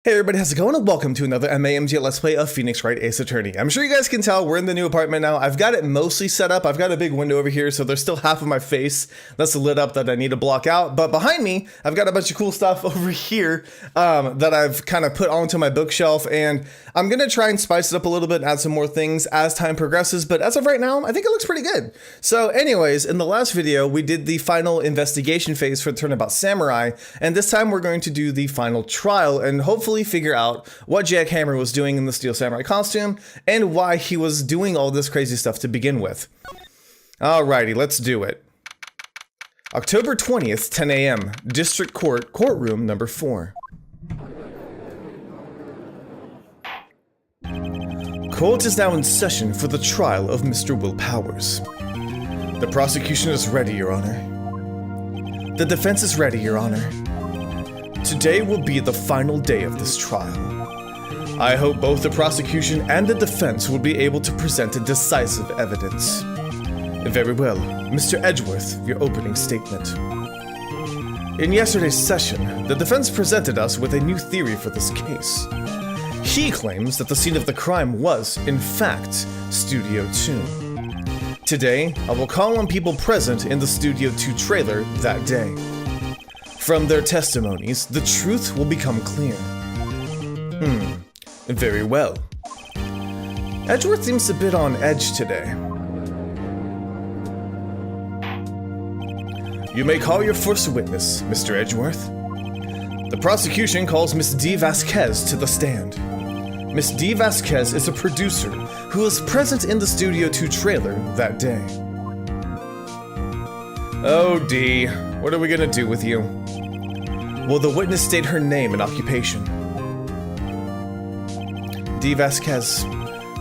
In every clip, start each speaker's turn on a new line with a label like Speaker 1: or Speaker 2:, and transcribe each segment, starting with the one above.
Speaker 1: Hey everybody, how's it going? And welcome to another MAMG Let's Play of Phoenix Wright Ace Attorney. I'm sure you guys can tell we're in the new apartment now. I've got it mostly set up. I've got a big window over here, so there's still half of my face that's lit up that I need to block out. But behind me, I've got a bunch of cool stuff over here that I've kind of put onto my bookshelf, and I'm going to try and spice it up a little bit, add some more things as time progresses. But as of right now, I think it looks pretty good. So anyways, in the last video, we did the final investigation phase for the Turnabout Samurai, and this time we're going to do the final trial and hopefully figure out what Jack Hammer was doing in the Steel Samurai costume, and why he was doing all this crazy stuff to begin with. Alrighty, let's do it. October 20th, 10 a.m., District Court, Courtroom number 4. Court is now in session for the trial of Mr. Will Powers. The prosecution is ready, Your Honor. The defense is ready, Your Honor. Today will be the final day of this trial. I hope both the prosecution and the defense will be able to present a decisive evidence. Very well. Mr. Edgeworth, your opening statement. In yesterday's session, the defense presented us with a new theory for this case. He claims that the scene of the crime was, in fact, Studio 2. Today, I will call on people present in the Studio 2 trailer that day. From their testimonies, the truth will become clear. Very well. Edgeworth seems a bit on edge today. You may call your first witness, Mr. Edgeworth. The prosecution calls Miss D. Vasquez to the stand. Miss D. Vasquez is a producer who was present in the Studio 2 trailer that day. Oh, D, what are we gonna do with you? Will the witness state her name and occupation? D. Vasquez.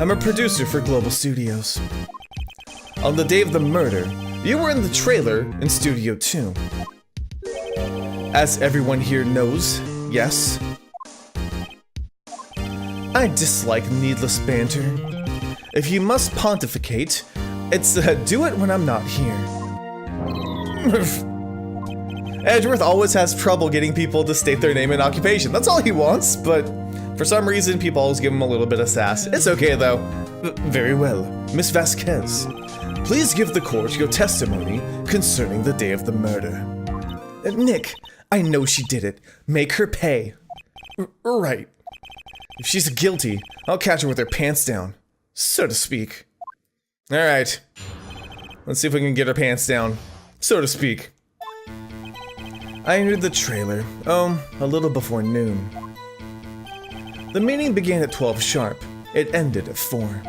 Speaker 1: I'm a producer for Global Studios. On the day of the murder, you were in the trailer in Studio 2. As everyone here knows, yes? I dislike needless banter. If you must pontificate, it's do it when I'm not here. Edgeworth always has trouble getting people to state their name and occupation. That's all he wants, but for some reason, people always give him a little bit of sass. It's okay, though. Very well. Miss Vasquez, please give the court your testimony concerning the day of the murder. Nick, I know she did it. Make her pay. Right. If she's guilty, I'll catch her with her pants down, so to speak. All right. Let's see if we can get her pants down, so to speak. I entered the trailer, a little before noon. The meeting began at 12 sharp. It ended at 4.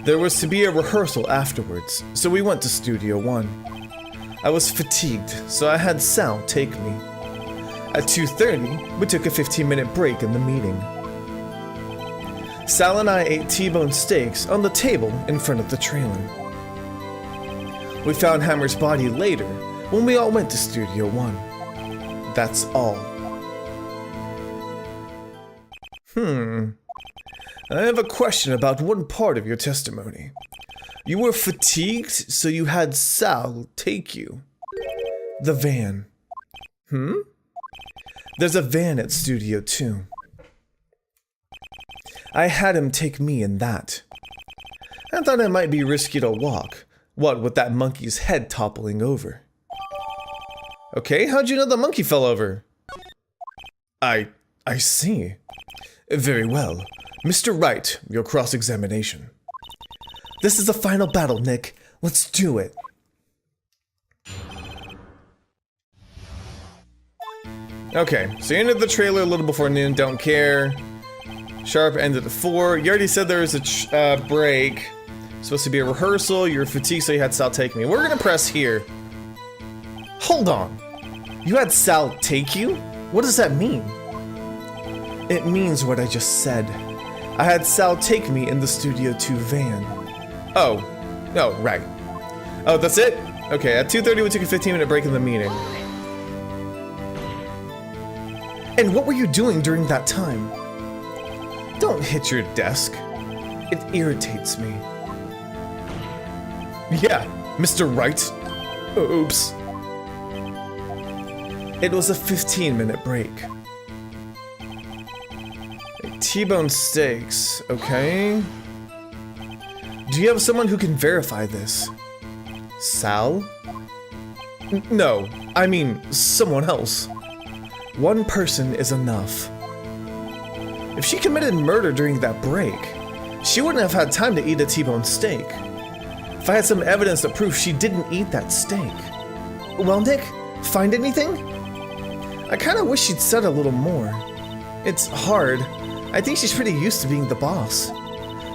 Speaker 1: There was to be a rehearsal afterwards, so we went to Studio 1. I was fatigued, so I had Sal take me. At 2:30, we took a 15-minute break in the meeting. Sal and I ate T-bone steaks on the table in front of the trailer. We found Hammer's body later when we all went to Studio 1. That's all. I have a question about one part of your testimony. You were fatigued, so you had Sal take you. The van. There's a van at Studio 2. I had him take me in that. I thought it might be risky to walk, what with that monkey's head toppling over. Okay, how'd you know the monkey fell over? I see. Very well. Mr. Wright, your cross-examination. This is the final battle, Nick. Let's do it. Okay, so you entered the trailer a little before noon, don't care. Sharp ended at 4. You already said there was a break. Supposed to be a rehearsal, you were fatigued, so you had Sal take me. We're gonna press here. Hold on. You had Sal take you? What does that mean? It means what I just said. I had Sal take me in the Studio 2 van. Oh, right. Oh, that's it? Okay, at 2:30 we took a 15-minute break in the meeting. And what were you doing during that time? Don't hit your desk. It irritates me. Yeah, Mr. Wright. Oops. It was a 15-minute break. T-bone steaks, okay. Do you have someone who can verify this? Sal? No, I mean someone else. One person is enough. If she committed murder during that break, she wouldn't have had time to eat a T-bone steak. If I had some evidence to prove she didn't eat that steak. Well, Nick, find anything? I kinda wish she'd said a little more. It's hard. I think she's pretty used to being the boss.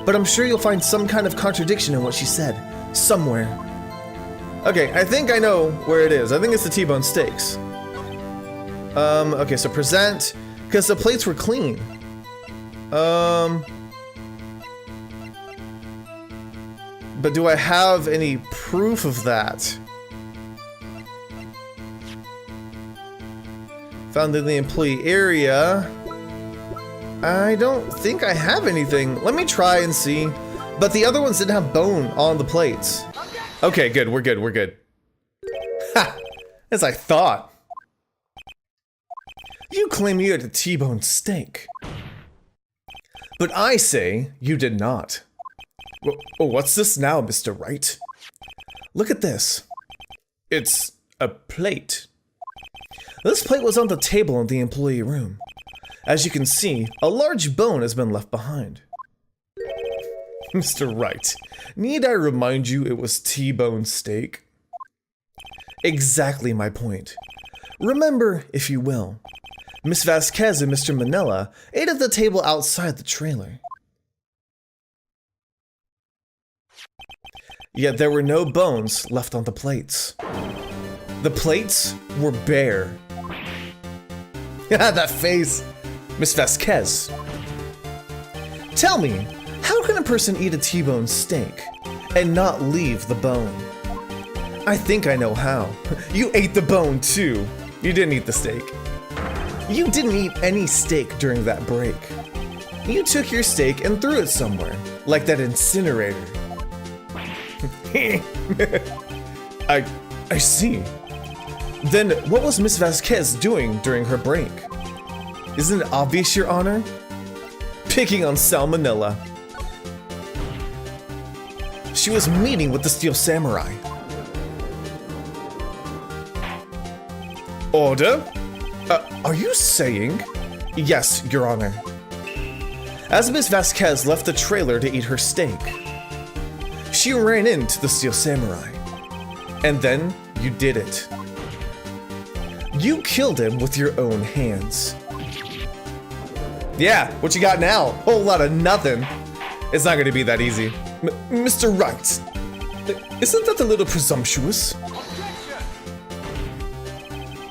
Speaker 1: But I'm sure you'll find some kind of contradiction in what she said. Somewhere. Okay, I think I know where it is. I think it's the T-bone steaks. Okay, so present, because the plates were clean. But do I have any proof of that? Found in the employee area. I don't think I have anything. Let me try and see. But the other ones didn't have bone on the plates. Okay, good, we're good, we're good. Ha! As I thought. You claim you had a T-bone steak. But I say you did not. What's this now, Mr. Wright? Look at this. It's a plate. This plate was on the table in the employee room. As you can see, a large bone has been left behind. Mr. Wright, need I remind you it was T-bone steak? Exactly my point. Remember, if you will, Miss Vasquez and Mr. Manila ate at the table outside the trailer. Yet there were no bones left on the plates. The plates were bare. That face! Miss Vasquez. Tell me, how can a person eat a T-bone steak and not leave the bone? I think I know how. You ate the bone too. You didn't eat the steak. You didn't eat any steak during that break. You took your steak and threw it somewhere, like that incinerator. I see. Then what was Miss Vasquez doing during her break? Isn't it obvious, Your Honor? Picking on Salmonella. She was meeting with the Steel Samurai. Order? Are you saying? Yes, Your Honor. As Miss Vasquez left the trailer to eat her steak, she ran into the Steel Samurai. And then you did it. You killed him with your own hands. Yeah, what you got now? Whole lot of nothing. It's not gonna be that easy. Mr. Wright, isn't that a little presumptuous?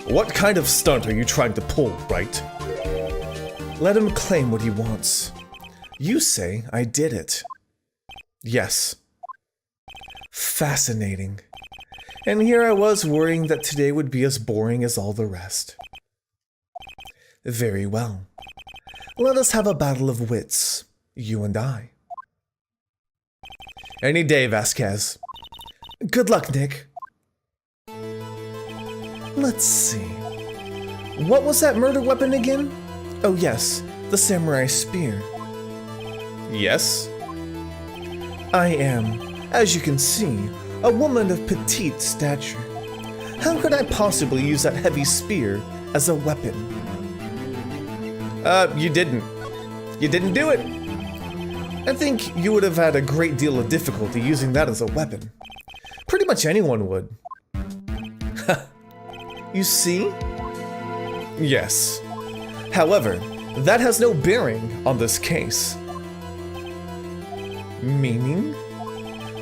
Speaker 1: What kind of stunt are you trying to pull, Wright? Let him claim what he wants. You say I did it. Yes. Fascinating. And here I was worrying that today would be as boring as all the rest. Very well. Let us have a battle of wits, you and I. Any day, Vasquez. Good luck, Nick. Let's see. What was that murder weapon again? Oh yes, the samurai spear. Yes? I am, as you can see, a woman of petite stature. How could I possibly use that heavy spear as a weapon? You didn't. You didn't do it. I think you would have had a great deal of difficulty using that as a weapon. Pretty much anyone would. You see? Yes. However, that has no bearing on this case. Meaning?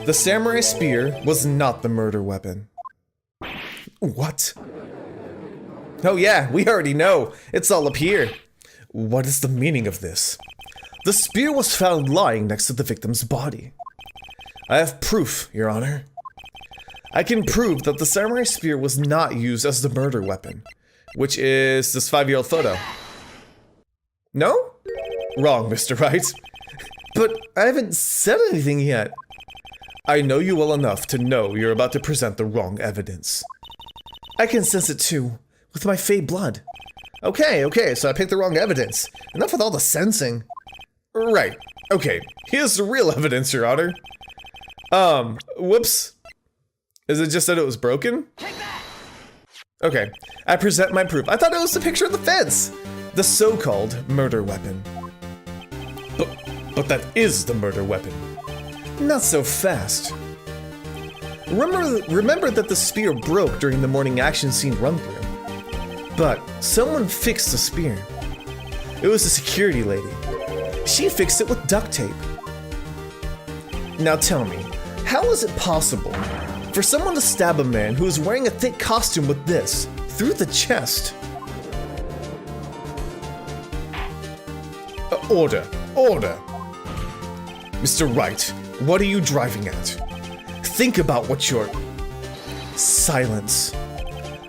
Speaker 1: The samurai spear was not the murder weapon. What? Oh yeah, we already know. It's all up here. What is the meaning of this? The spear was found lying next to the victim's body. I have proof, Your Honor. I can prove that the samurai spear was not used as the murder weapon, which is this 5-year-old photo. No? Wrong, Mr. Wright. But I haven't said anything yet. I know you well enough to know you're about to present the wrong evidence. I can sense it too, with my fey blood. Okay, so I picked the wrong evidence. Enough with all the sensing. Right. Okay, here's the real evidence, Your Honor. Whoops. Is it just that it was broken? Okay, I present my proof. I thought it was the picture of the fence. The so-called murder weapon. But that is the murder weapon. Not so fast. Remember that the spear broke during the morning action scene run-through. But someone fixed the spear. It was a security lady. She fixed it with duct tape. Now tell me, how is it possible for someone to stab a man who is wearing a thick costume with this through the chest? Order. Mr. Wright, what are you driving at? Think about what you're... Silence.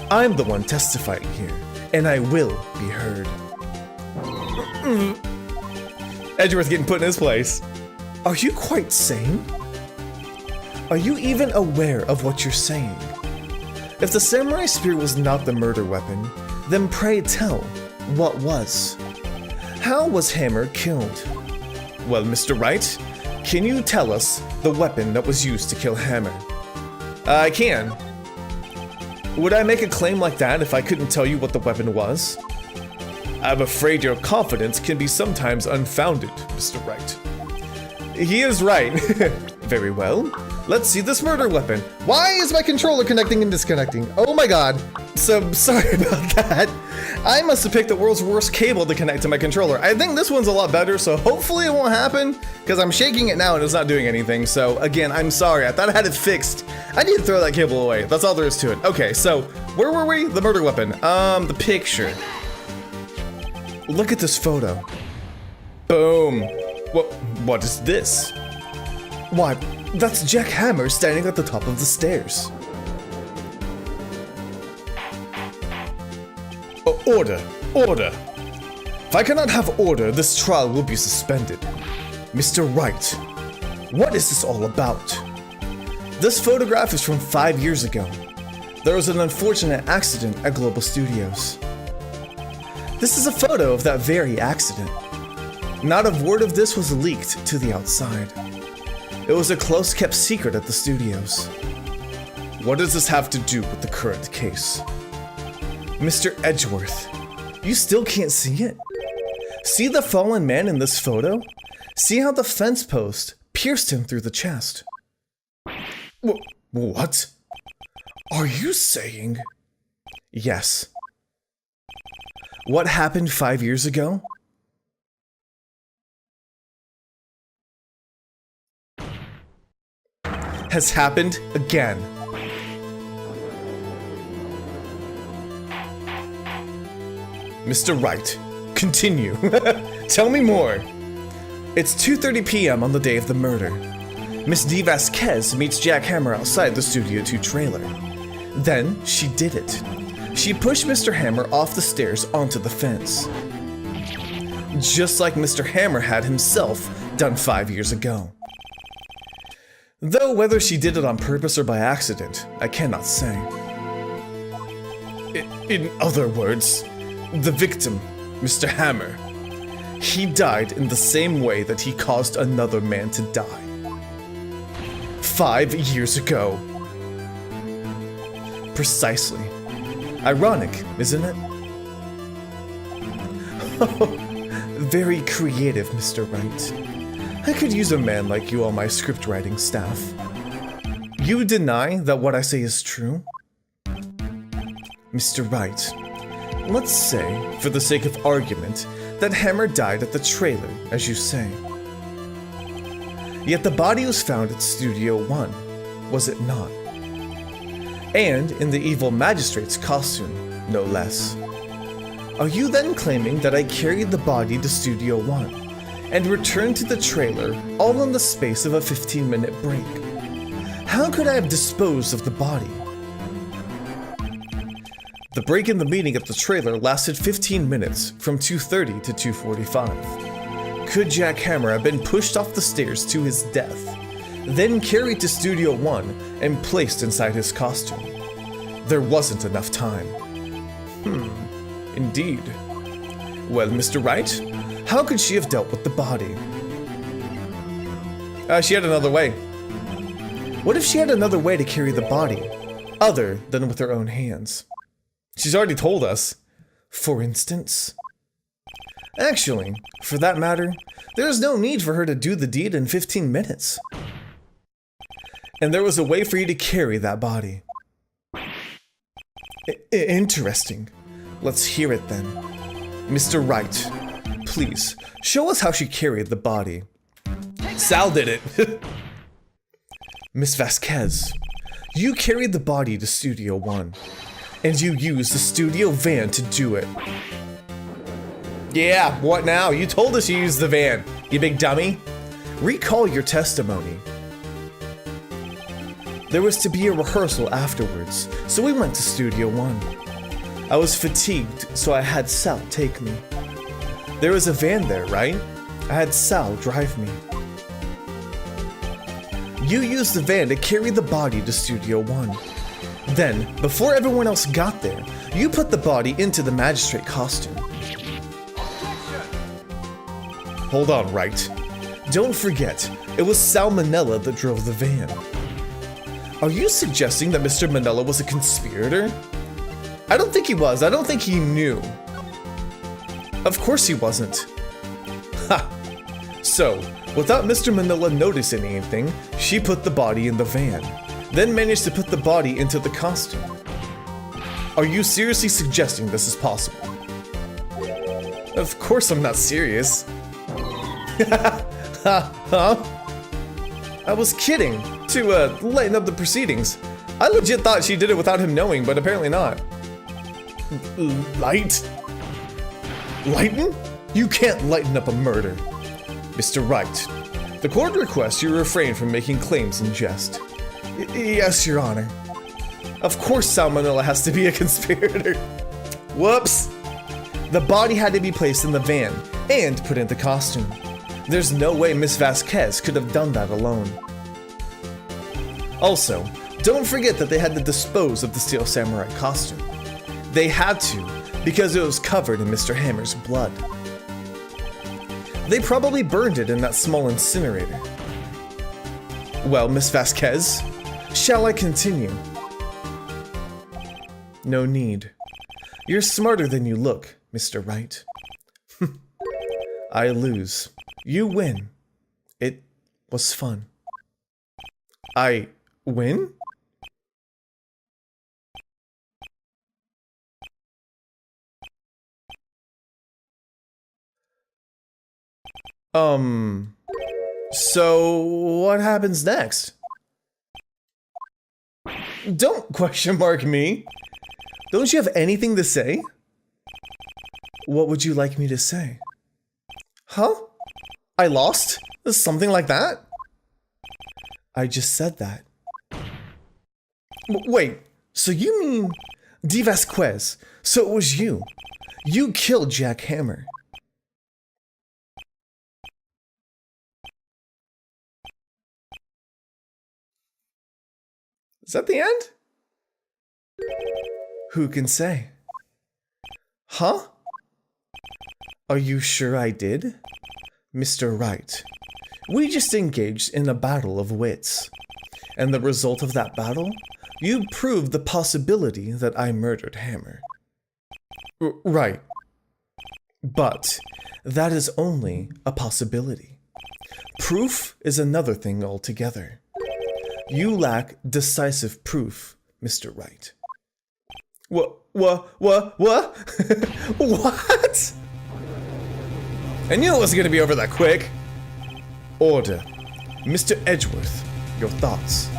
Speaker 1: I'm the one testifying here, and I will be heard. Edgeworth getting put in his place. Are you quite sane? Are you even aware of what you're saying? If the samurai spear was not the murder weapon, then pray tell, what was? How was Hammer killed? Well, Mr. Wright, can you tell us the weapon that was used to kill Hammer? I can. Would I make a claim like that if I couldn't tell you what the weapon was? I'm afraid your confidence can be sometimes unfounded, Mr. Wright. He is right. Very well. Let's see this murder weapon. Why is my controller connecting and disconnecting? Oh my god. So, sorry about that. I must have picked the world's worst cable to connect to my controller. I think this one's a lot better, so hopefully it won't happen, because I'm shaking it now and it's not doing anything. So, again, I'm sorry. I thought I had it fixed. I need to throw that cable away. That's all there is to it. Okay, so, where were we? The murder weapon. The picture. Look at this photo. Boom. What is this? Why, that's Jack Hammer standing at the top of the stairs. Order. If I cannot have order, this trial will be suspended. Mr. Wright, what is this all about? This photograph is from 5 years ago. There was an unfortunate accident at Global Studios. This is a photo of that very accident. Not a word of this was leaked to the outside. It was a close-kept secret at the studios. What does this have to do with the current case? Mr. Edgeworth, you still can't see it? See the fallen man in this photo? See how the fence post pierced him through the chest? What? Are you saying? Yes. What happened 5 years ago? Has happened again. Mr. Wright, continue. Tell me more. It's 2:30 p.m. on the day of the murder. Miss D. Vasquez meets Jack Hammer outside the Studio 2 trailer. Then she did it. She pushed Mr. Hammer off the stairs onto the fence. Just like Mr. Hammer had himself done 5 years ago. Though whether she did it on purpose or by accident, I cannot say. In other words, the victim, Mr. Hammer, he died in the same way that he caused another man to die. 5 years ago. Precisely. Ironic, isn't it? Very creative, Mr. Wright. I could use a man like you on my script writing staff. You deny that what I say is true? Mr. Wright, let's say, for the sake of argument, that Hammer died at the trailer, as you say. Yet the body was found at Studio 1, was it not? And in the evil magistrate's costume, no less. Are you then claiming that I carried the body to Studio 1 and returned to the trailer all in the space of a 15-minute break? How could I have disposed of the body? The break in the meeting at the trailer lasted 15 minutes, from 2:30 to 2:45. Could Jack Hammer have been pushed off the stairs to his death, then carried to Studio 1 and placed inside his costume? There wasn't enough time. Indeed. Well, Mr. Wright, how could she have dealt with the body? She had another way. What if she had another way to carry the body, other than with her own hands? She's already told us. For instance. Actually, for that matter, there is no need for her to do the deed in 15 minutes. And there was a way for you to carry that body. Interesting. Let's hear it then. Mr. Wright, please, show us how she carried the body. Sal did it. Miss Vasquez, you carried the body to Studio 1, and you used the studio van to do it. Yeah, what now? You told us you used the van, you big dummy. Recall your testimony. There was to be a rehearsal afterwards, so we went to Studio 1. I was fatigued, so I had Sal take me. There was a van there, right? I had Sal drive me. You used the van to carry the body to Studio 1. Then, before everyone else got there, you put the body into the magistrate costume. Hold on, Wright. Don't forget, it was Sal Manella that drove the van. Are you suggesting that Mr. Manella was a conspirator? I don't think he was. I don't think he knew. Of course he wasn't. Ha! So, without Mr. Manella noticing anything, she put the body in the van, then managed to put the body into the costume. Are you seriously suggesting this is possible? Of course I'm not serious. Huh? I was kidding, to lighten up the proceedings. I legit thought she did it without him knowing, but apparently not. Lighten? You can't lighten up a murder. Mr. Wright, the court requests you refrain from making claims in jest. Yes, Your Honor. Of course Sal Manella has to be a conspirator. Whoops. The body had to be placed in the van and put in the costume. There's no way Miss Vasquez could have done that alone. Also, don't forget that they had to dispose of the Steel Samurai costume. They had to, because it was covered in Mr. Hammer's blood. They probably burned it in that small incinerator. Well, Miss Vasquez, shall I continue? No need. You're smarter than you look, Mr. Wright. I lose. You win. It was fun. I win? So what happens next? Don't question mark me. Don't you have anything to say? What would you like me to say? Huh? I lost? Something like that? I just said that. Wait, so you mean De Vasquez? So it was you. You killed Jack Hammer. Is that the end? Who can say? Huh? Are you sure I did? Mr. Wright, we just engaged in a battle of wits. And the result of that battle, you proved the possibility that I murdered Hammer. Right. But that is only a possibility. Proof is another thing altogether. You lack decisive proof, Mr. Wright. What? What? I knew it wasn't gonna be over that quick. Order. Mr. Edgeworth, your thoughts?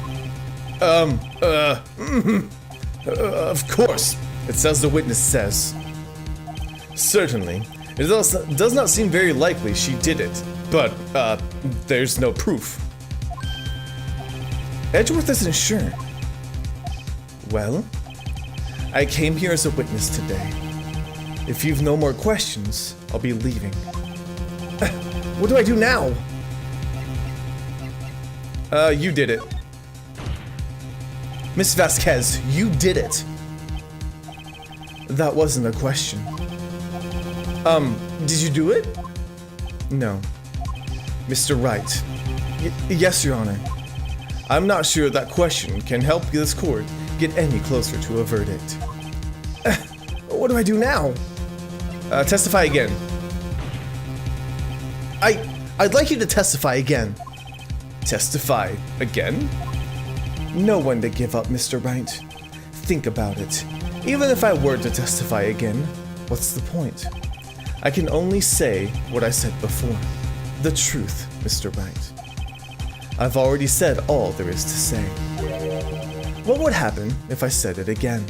Speaker 1: Of course. It's as the witness says. Certainly. It does not seem very likely she did it, but, there's no proof. Edgeworth isn't sure. Well, I came here as a witness today. If you've no more questions, I'll be leaving. What do I do now? You did it. Miss Vasquez, you did it. That wasn't a question. Did you do it? No. Mr. Wright, Yes, Your Honor. I'm not sure that question can help this court get any closer to a verdict. What do I do now? Testify again. I'd like you to testify again. Testify again? No one to give up, Mr. Wright. Think about it. Even if I were to testify again, what's the point? I can only say what I said before. The truth, Mr. Wright. I've already said all there is to say. What would happen if I said it again?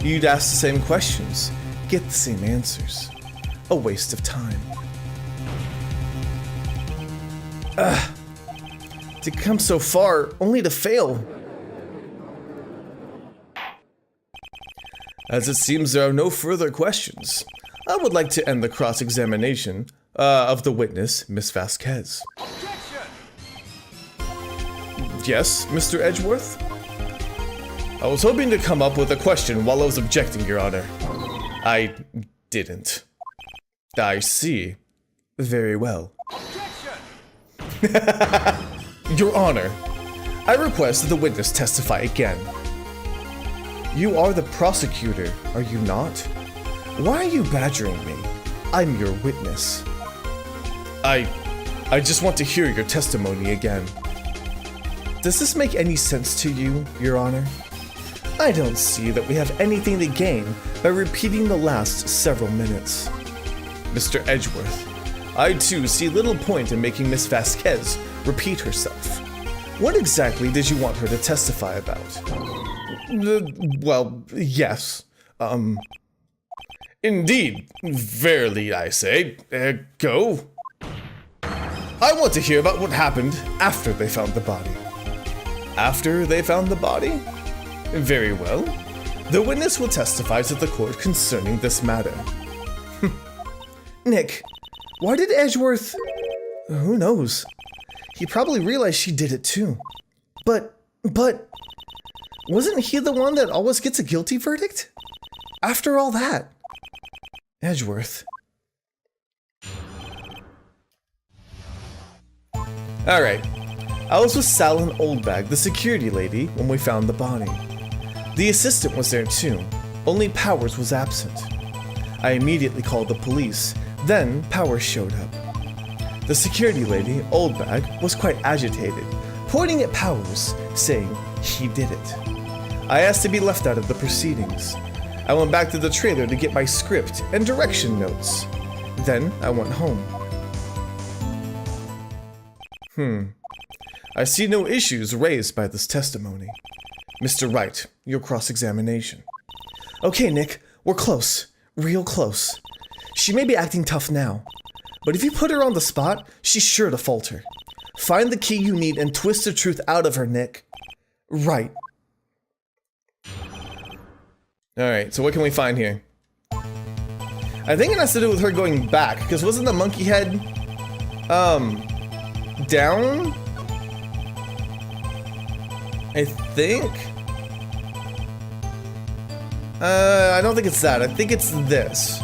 Speaker 1: You'd ask the same questions, get the same answers. A waste of time. To come so far, only to fail. As it seems there are no further questions, I would like to end the cross-examination of the witness, Miss Vasquez.
Speaker 2: Objection!
Speaker 1: Yes, Mr. Edgeworth? I was hoping to come up with a question while I was objecting, Your Honor. I didn't. I see. Very well.
Speaker 2: Objection!
Speaker 1: Your Honor, I request that the witness testify again. You are the prosecutor, are you not? Why are you badgering me? I'm your witness. I just want to hear your testimony again. Does this make any sense to you, Your Honor? I don't see that we have anything to gain by repeating the last several minutes. Mr. Edgeworth, I too see little point in making Miss Vasquez repeat herself. What exactly did you want her to testify about? Well, yes. Indeed. Verily, I say. Go. I want to hear about what happened after they found the body. After they found the body? Very well. The witness will testify to the court concerning this matter. Nick, why did Edgeworth... Who knows? He probably realized she did it too. But... Wasn't he the one that always gets a guilty verdict? After all that. Edgeworth. Alright. I was with Sal and Oldbag, the security lady, when we found the body. The assistant was there too, only Powers was absent. I immediately called the police, then Powers showed up. The security lady, Oldbag, was quite agitated, pointing at Powers, saying he did it. I asked to be left out of the proceedings. I went back to the trailer to get my script and direction notes. Then I went home. I see no issues raised by this testimony. Mr. Wright, your cross-examination. Okay, Nick, we're close. Real close. She may be acting tough now, but if you put her on the spot, she's sure to falter. Find the key you need and twist the truth out of her, Nick. Right. Alright, so what can we find here? I think it has to do with her going back, because wasn't the monkey head, down? I think? I don't think it's that. I think it's this.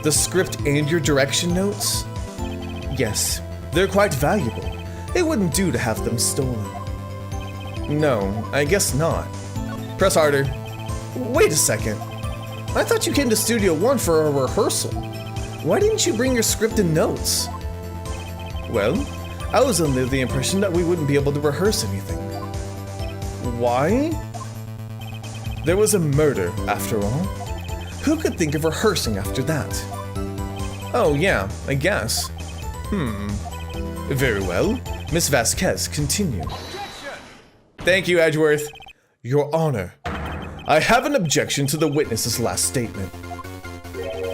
Speaker 1: The script and your direction notes? Yes, they're quite valuable. It wouldn't do to have them stolen. No, I guess not. Press harder. Wait a second. I thought you came to Studio One for a rehearsal. Why didn't you bring your script and notes? Well, I was under the impression that we wouldn't be able to rehearse anything. Why? There was a murder, after all. Who could think of rehearsing after that? Oh yeah, I guess. Very well. Miss Vasquez, continue. Thank you, Edgeworth. Your Honor, I have an objection to the witness's last statement.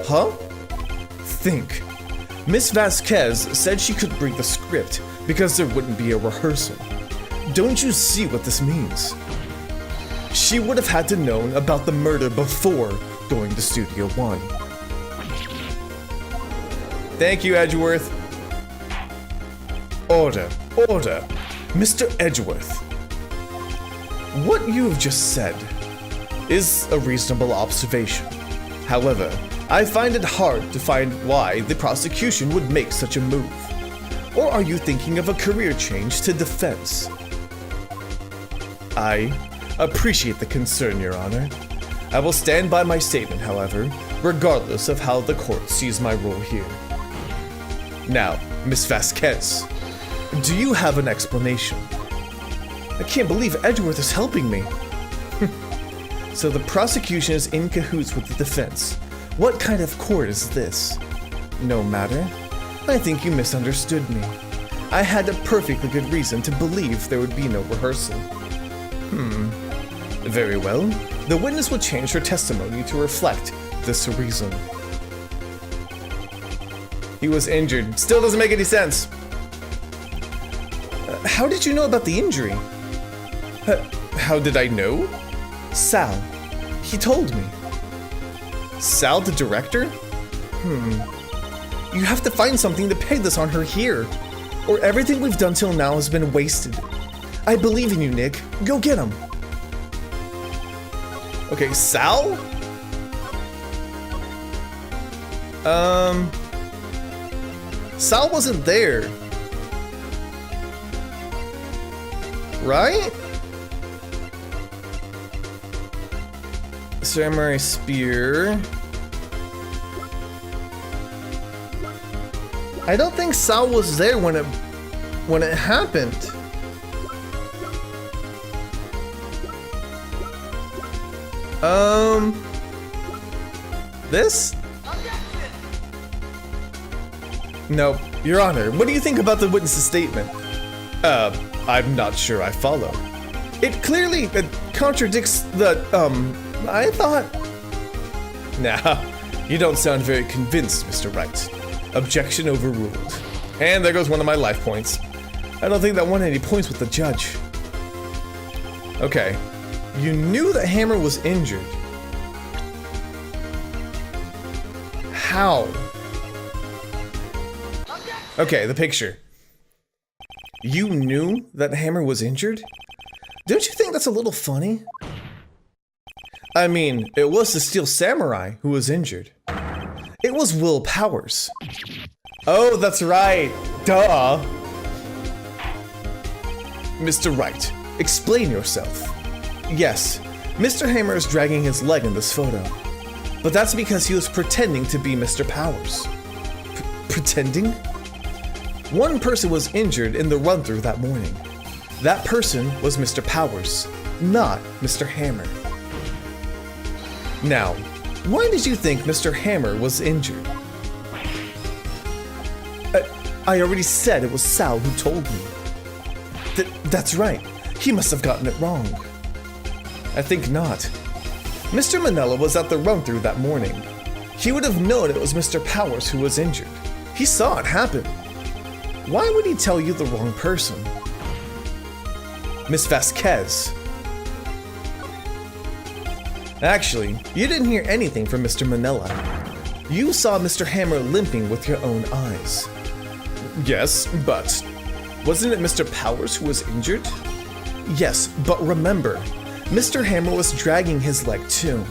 Speaker 1: Huh? Think. Miss Vasquez said she could bring the script because there wouldn't be a rehearsal. Don't you see what this means? She would have had to known about the murder before going to Studio One. Thank you, Edgeworth. Order, order. Mr. Edgeworth. What you have just said is a reasonable observation. However, I find it hard to find why the prosecution would make such a move. Or are you thinking of a career change to defense? I appreciate the concern, Your Honor. I will stand by my statement, however, regardless of how the court sees my role here. Now, Miss Vasquez, do you have an explanation? I can't believe Edgeworth is helping me. So the prosecution is in cahoots with the defense. What kind of court is this? No matter. I think you misunderstood me. I had a perfectly good reason to believe there would be no rehearsal. Very well. The witness will change her testimony to reflect this reason. He was injured. Still doesn't make any sense. How did you know about the injury? How did I know? Sal. He told me. Sal, the director? You have to find something to peg this on her here, or everything we've done till now has been wasted. I believe in you, Nick. Go get him. Okay, Sal? Sal wasn't there. Right? Samurai spear. I don't think Sal was there when it happened. This? No, Your Honor, what do you think about the witness's statement? I'm not sure I follow. It clearly contradicts the, I thought... Nah, you don't sound very convinced, Mr. Wright. Objection overruled. And there goes one of my life points. I don't think that won any points with the judge. Okay. You knew that Hammer was injured. How? Okay, the picture. You knew that Hammer was injured? Don't you think that's a little funny? I mean, it was the Steel Samurai who was injured. It was Will Powers. Oh, that's right. Duh. Mr. Wright, explain yourself. Yes, Mr. Hammer is dragging his leg in this photo. But that's because he was pretending to be Mr. Powers. Pretending? One person was injured in the run-through that morning. That person was Mr. Powers, not Mr. Hammer. Now, why did you think Mr. Hammer was injured? I already said it was Sal who told me. That's right. He must have gotten it wrong. I think not. Mr. Manella was at the run-through that morning. He would have known it was Mr. Powers who was injured. He saw it happen. Why would he tell you the wrong person? Miss Vasquez. Actually, you didn't hear anything from Mr. Manella. You saw Mr. Hammer limping with your own eyes. Yes, but wasn't it Mr. Powers who was injured? Yes, but remember, Mr. Hammer was dragging his leg too.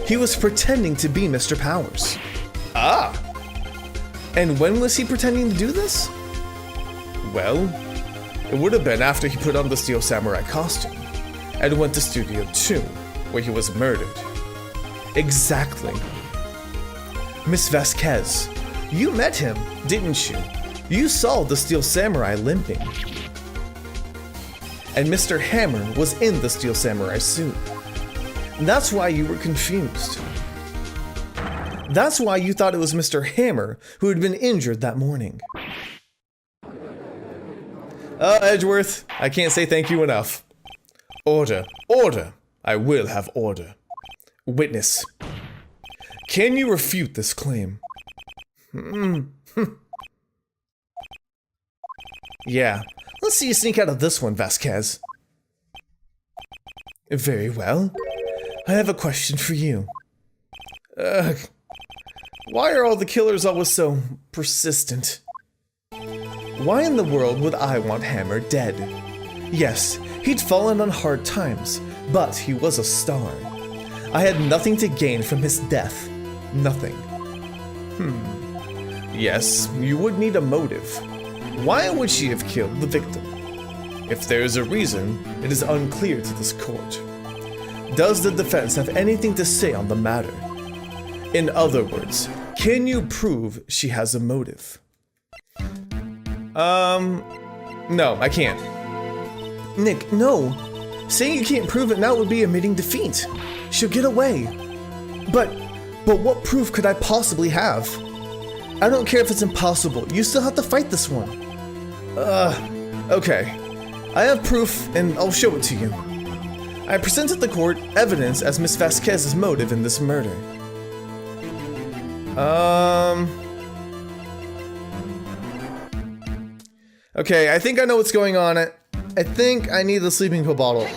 Speaker 1: He was pretending to be Mr. Powers. Ah! And when was he pretending to do this? Well, it would have been after he put on the Steel Samurai costume and went to Studio 2, where he was murdered. Exactly. Miss Vasquez, you met him, didn't you? You saw the Steel Samurai limping. And Mr. Hammer was in the Steel Samurai suit. That's why you were confused. That's why you thought it was Mr. Hammer who had been injured that morning. Edgeworth, I can't say thank you enough. Order, order. I will have order. Witness. Can you refute this claim? Yeah, let's see you sneak out of this one, Vasquez. Very well. I have a question for you. Why are all the killers always so persistent? Why in the world would I want Hammer dead? Yes, he'd fallen on hard times, but he was a star. I had nothing to gain from his death. Nothing. Yes, you would need a motive. Why would she have killed the victim? If there is a reason, it is unclear to this court. Does the defense have anything to say on the matter? In other words, can you prove she has a motive? No, I can't. Nick, no. Saying you can't prove it now would be admitting defeat. She'll get away. But what proof could I possibly have? I don't care if it's impossible. You still have to fight this one. Okay. I have proof, and I'll show it to you. I presented the court evidence as Miss Vasquez's motive in this murder. Okay, I think I know what's going on. I think I need the sleeping pill bottle.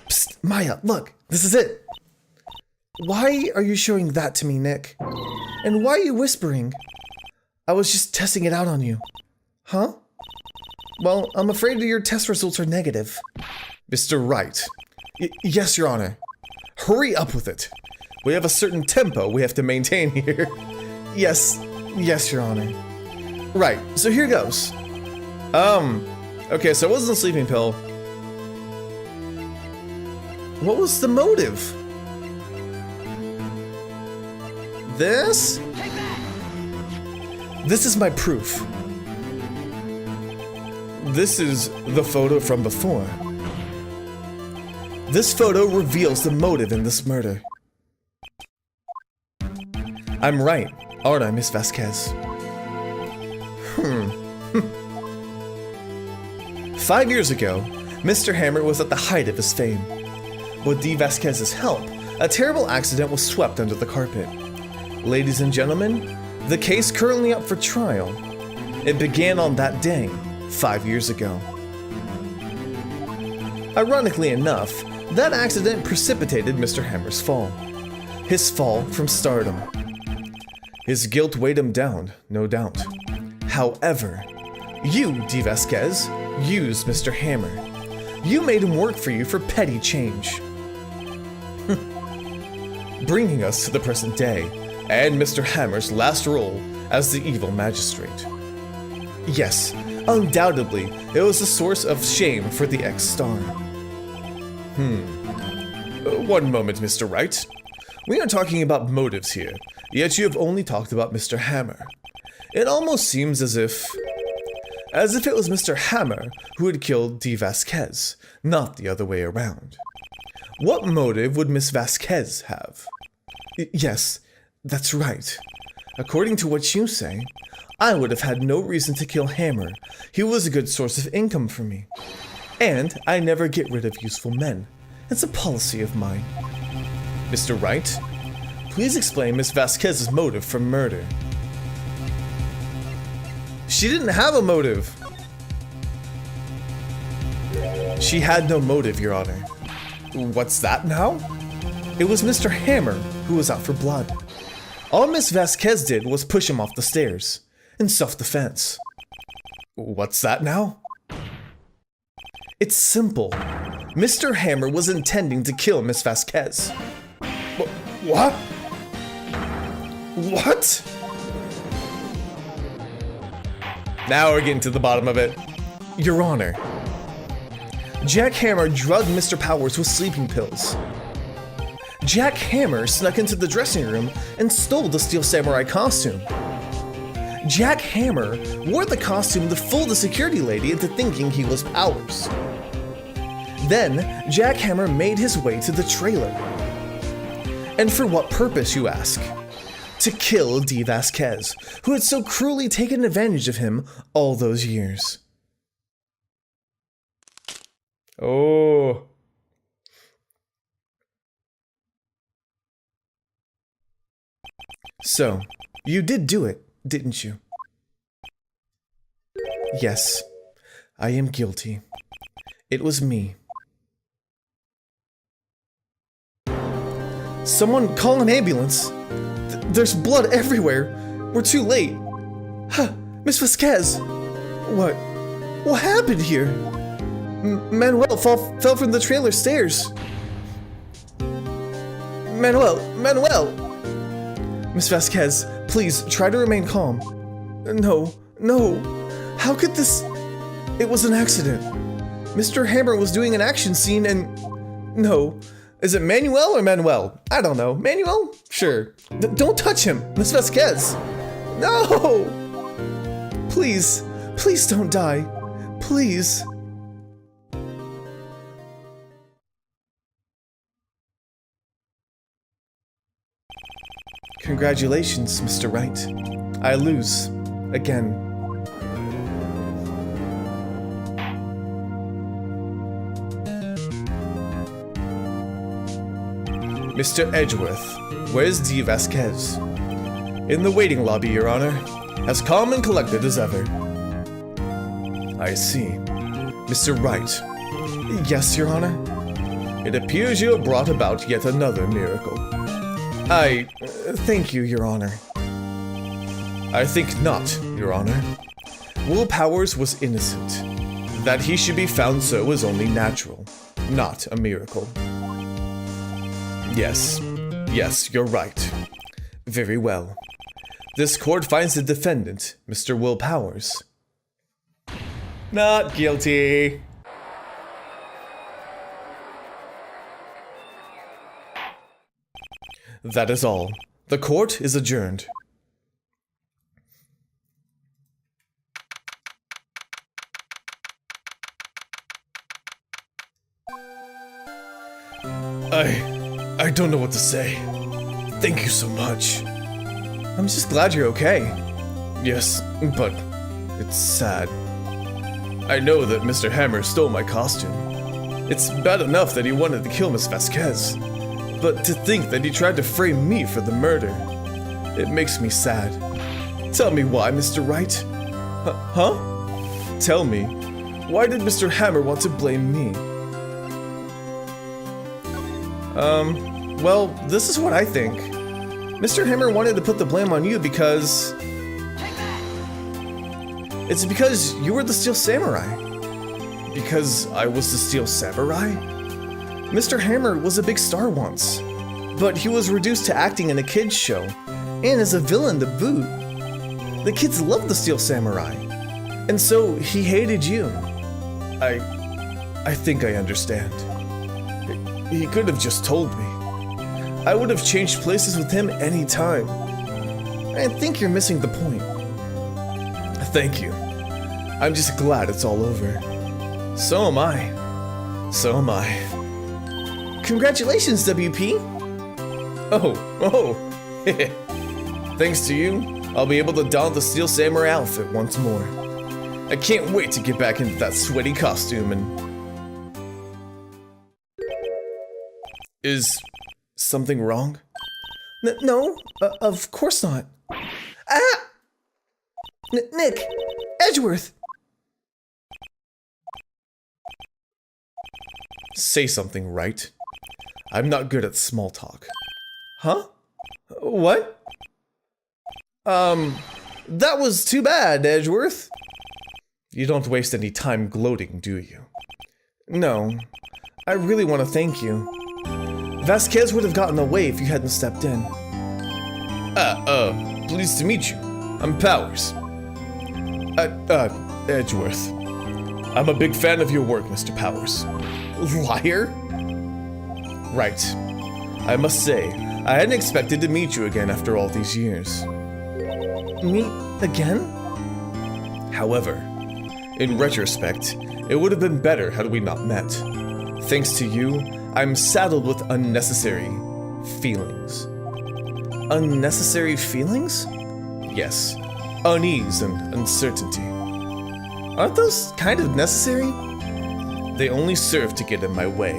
Speaker 1: Psst, Maya, look, this is it. Why are you showing that to me, Nick? And why are you whispering? I was just testing it out on you. Huh? Well, I'm afraid your test results are negative. Mr. Wright. Yes, Your Honor. Hurry up with it. We have a certain tempo we have to maintain here. Yes, Your Honor. Right, so here goes. Okay, so it wasn't a sleeping pill. What was the motive? This? This is my proof. This is the photo from before. This photo reveals the motive in this murder. I'm right, aren't I, Miss Vasquez? 5 years ago, Mr. Hammer was at the height of his fame. With Dee Vasquez's help, a terrible accident was swept under the carpet. Ladies and gentlemen, the case currently up for trial. It began on that day, 5 years ago. Ironically enough, that accident precipitated Mr. Hammer's fall. His fall from stardom. His guilt weighed him down, no doubt. However, you, Dee Vasquez, used Mr. Hammer. You made him work for you for petty change. Bringing us to the present day, and Mr. Hammer's last role as the evil magistrate. Yes, undoubtedly, it was a source of shame for the ex-star. One moment, Mr. Wright. We are talking about motives here, yet you have only talked about Mr. Hammer. It almost seems as if it was Mr. Hammer who had killed Dee Vasquez, not the other way around. What motive would Miss Vasquez have? Yes, that's right. According to what you say, I would have had no reason to kill Hammer. He was a good source of income for me. And I never get rid of useful men. It's a policy of mine. Mr. Wright, please explain Miss Vasquez's motive for murder. She didn't have a motive. She had no motive, Your Honor. What's that now? It was Mr. Hammer who was out for blood. All Miss Vasquez did was push him off the stairs, in self-defense. What's that now? It's simple. Mr. Hammer was intending to kill Miss Vasquez. What? What? Now we're getting to the bottom of it. Your Honor, Jack Hammer drugged Mr. Powers with sleeping pills. Jack Hammer snuck into the dressing room and stole the Steel Samurai costume. Jack Hammer wore the costume to fool the security lady into thinking he was Powers. Then, Jack Hammer made his way to the trailer. And for what purpose, you ask? To kill Dee Vasquez, who had so cruelly taken advantage of him all those years. Oh. So, you did do it, didn't you? Yes, I am guilty. It was me. Someone call an ambulance. There's blood everywhere. We're too late. Huh, Miss Vasquez. What happened here? Manuel fell from the trailer stairs. Manuel! Miss Vasquez, please try to remain calm. No. How could this... It was an accident. Mr. Hammer was doing an action scene and... No. Is it Manuel or Manuel? I don't know. Manuel? Sure. Don't touch him, Miss Vasquez. No! Please don't die. Please. Congratulations, Mr. Wright. I lose. Again. Mr. Edgeworth, where's D. Vasquez? In the waiting lobby, Your Honor. As calm and collected as ever. I see. Mr. Wright. Yes, Your Honor? It appears you have brought about yet another miracle. Thank you, Your Honor. I think not, Your Honor. Will Powers was innocent. That he should be found so is only natural, not a miracle. Yes, you're right. Very well. This court finds the defendant, Mr. Will Powers. Not guilty. That is all. The court is adjourned. I don't know what to say. Thank you so much. I'm just glad you're okay. Yes, but it's sad. I know that Mr. Hammer stole my costume. It's bad enough that he wanted to kill Miss Vasquez, but to think that he tried to frame me for the murder, it makes me sad. Tell me why, Mr. Wright? Huh? Tell me, why did Mr. Hammer want to blame me? Well, this is what I think. Mr. Hammer wanted to put the blame on you because... It's because you were the Steel Samurai. Because I was the Steel Samurai? Mr. Hammer was a big star once, but he was reduced to acting in a kids show, and as a villain to boot. The kids loved the Steel Samurai, and so he hated you. I think I understand. He could have just told me. I would have changed places with him any time. I think you're missing the point. Thank you. I'm just glad it's all over. So am I. So am I. Congratulations, WP! Oh. Thanks to you, I'll be able to don the Steel Samurai outfit once more. I can't wait to get back into that sweaty costume and... Is something wrong? No, of course not. Ah! Nick! Edgeworth! Say something, Wright. I'm not good at small talk. Huh? What? That was too bad, Edgeworth. You don't waste any time gloating, do you? No. I really want to thank you. Vasquez would have gotten away if you hadn't stepped in. Pleased to meet you. I'm Powers. Edgeworth. I'm a big fan of your work, Mr. Powers. Liar? Right. I must say, I hadn't expected to meet you again after all these years. Meet again? However, in retrospect, it would have been better had we not met. Thanks to you, I'm saddled with unnecessary feelings. Unnecessary feelings? Yes. Unease and uncertainty. Aren't those kind of necessary? They only serve to get in my way.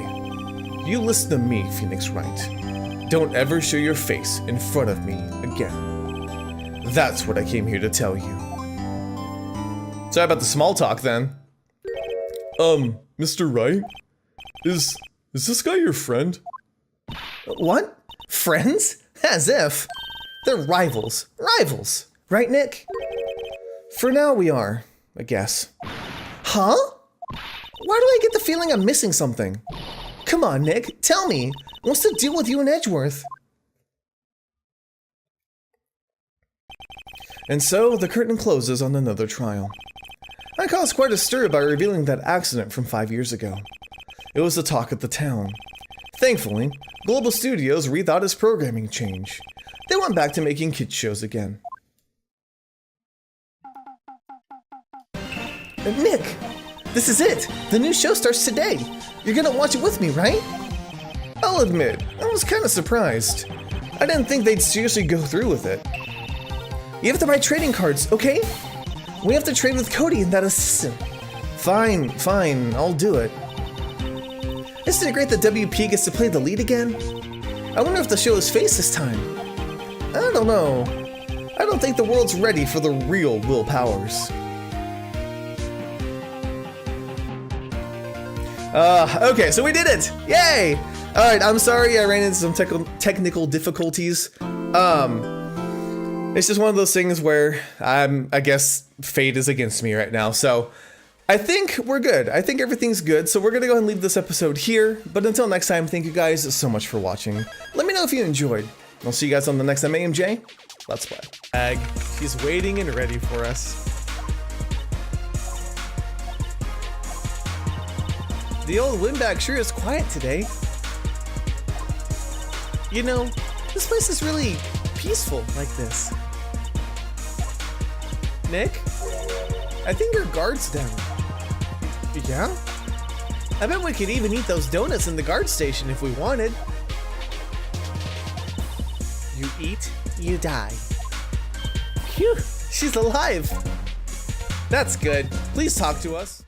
Speaker 1: You listen to me, Phoenix Wright. Don't ever show your face in front of me again. That's what I came here to tell you. Sorry about the small talk then. Mr. Wright? Is this guy your friend? What? Friends? As if. They're rivals. Rivals! Right, Nick? For now we are, I guess. Huh? Why do I get the feeling I'm missing something? Come on, Nick, tell me. Wants to deal with you in Edgeworth. And so, the curtain closes on another trial. I caused quite a stir by revealing that accident from 5 years ago. It was the talk of the town. Thankfully, Global Studios rethought its programming change. They went back to making kids shows again. Nick, this is it. The new show starts today. You're gonna watch it with me, right? I'll admit, I was kind of surprised. I didn't think they'd seriously go through with it. You have to buy trading cards, okay? We have to trade with Cody and that assistant. Fine, I'll do it. Isn't it great that WP gets to play the lead again? I wonder if the show is face this time. I don't know. I don't think the world's ready for the real Will Powers. Okay, so we did it! Yay! Alright, I'm sorry I ran into some technical difficulties. It's just one of those things where I guess fate is against me right now. So I think we're good. I think everything's good. So we're gonna go ahead and leave this episode here. But until next time, thank you guys so much for watching. Let me know if you enjoyed. I'll see you guys on the next MAMJ. Let's play. Ag, she's waiting and ready for us. The old windbag sure is quiet today. You know, this place is really peaceful like this. Nick? I think your guard's down. Yeah? I bet we could even eat those donuts in the guard station if we wanted. You eat, you die. Phew, she's alive. That's good. Please talk to us.